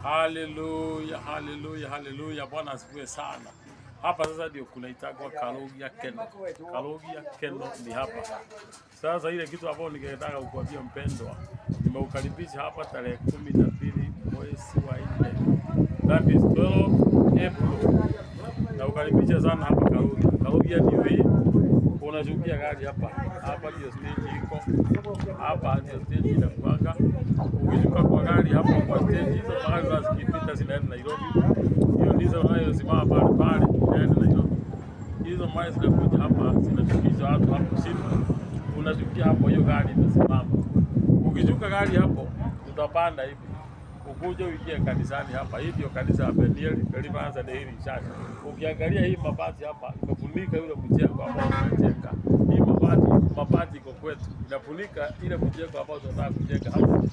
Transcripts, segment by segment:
Haleluya, haleluya, haleluya. Bwana asifiwe sana. Hapa sasa ndio kunaitagwa Karogia Keno. Karogia Keno ni hapa. Sasa ile kitu ambacho ningetaka kukuambia mpendwa, nimeukaribisha hapa tarehe 12 mwezi wa 4. That is 12 April. Na ukaribisha sana hapa Karogia. Karogia ndio hii. Unashukia gari hapa. Hapa ndio stage iko. Hapa ndio stage inakuanga. Ukishuka kwa gari hapa kwa stage hizo magari zinazikipita zinaenda Nairobi. Hiyo ndizo unayosimama pale inaenda Nairobi. Hizo magari zinakuja hapa zinafikisha watu hapo chini. Unashukia hapo hiyo gari inasimama. Ukishuka gari hapo utapanda hivi. Ukuje uingie kanisani hapa. Hii ndio kanisa la Bethel Deliverance and Healing Church. Ukiangalia hii mabati hapa imefunika yule mjengo ambao tunajenga. Hii mabati iko kwetu. Inafunika ile mjengo ambao tunataka kujenga hapo.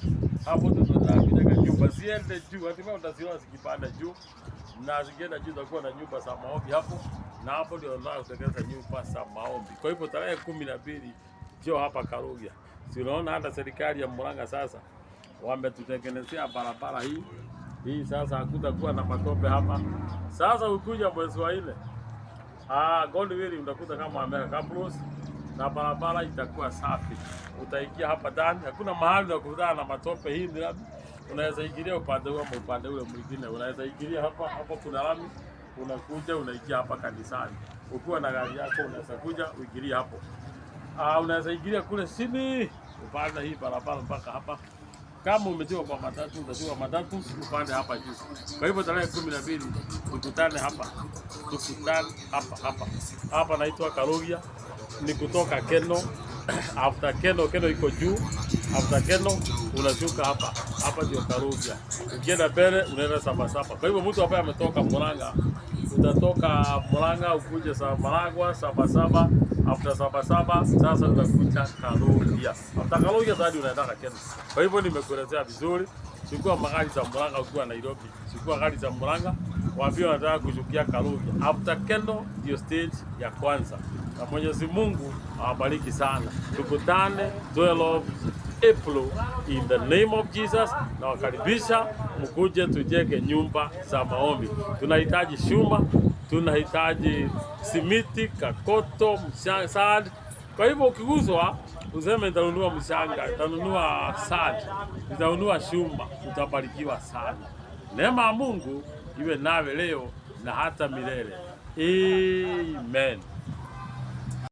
Hapo tunataka kujenga nyumba ziende juu. Hatimaye utaziona zikipanda juu. Na zikienda juu utakuwa na nyumba za maombi hapo. Na hapo ndio tunataka kutengeneza nyumba za maombi. Kwa hivyo tarehe 12 njoo hapa Karogia. Si unaona hata serikali ya Murang'a sasa wametutengenezea barabara hii sasa hakutakuwa na matope hapa. Sasa ukuja mwezi wa 4 God willing utakuta kama America Plus na barabara itakuwa safi. Utaingia hapa ndani, hakuna mahali unakutana na matope. Hii ni lami, unaweza ingilia upande huo au upande ule mwingine. Unaweza ingilia hapa kuna lami, unakuja unaingia hapa kanisani. Ukiwa na gari yako unaweza kuja uingilie hapo. Unaweza ingilia kule chini upande hii barabara mpaka hapa. Kama umetiwa kwa matatu, utatiwa matatu upande hapa juu. Kwa hivyo tarehe 12 tukutane hapa. Tukutane hapa. Hapa naitwa Karogia. Ni kutoka Keno. After Keno iko juu. After Keno unashuka hapa. Hapa ndio Karogia. Ukienda mbele unaenda Sabasaba. Kwa hivyo mtu ambaye ametoka Murang'a, utatoka Murang'a ukuje Maragwa, Sabasaba. After Sabasaba sasa unakuja Karogia. After Karogia sasa unaenda Keno. Kwa hivyo nimekuelezea vizuri. Chukua magari za Murang'a ukiwa Nairobi. Chukua gari za Murang'a, waambie wanataka kushukia Karogia. After Keno ndio stage ya kwanza. Na Mwenyezi Mungu awabariki sana. Tukutane 12 April in the name of Jesus. Na wakaribisha mkuje tujenge nyumba za maombi. Tunahitaji shuma, tunahitaji simiti, kakoto, sand. Kwa hivyo ukiguswa useme nitanunua mchanga, nitanunua sand, nitanunua shuma, utabarikiwa sana. Neema ya Mungu iwe nawe leo na hata milele. Amen.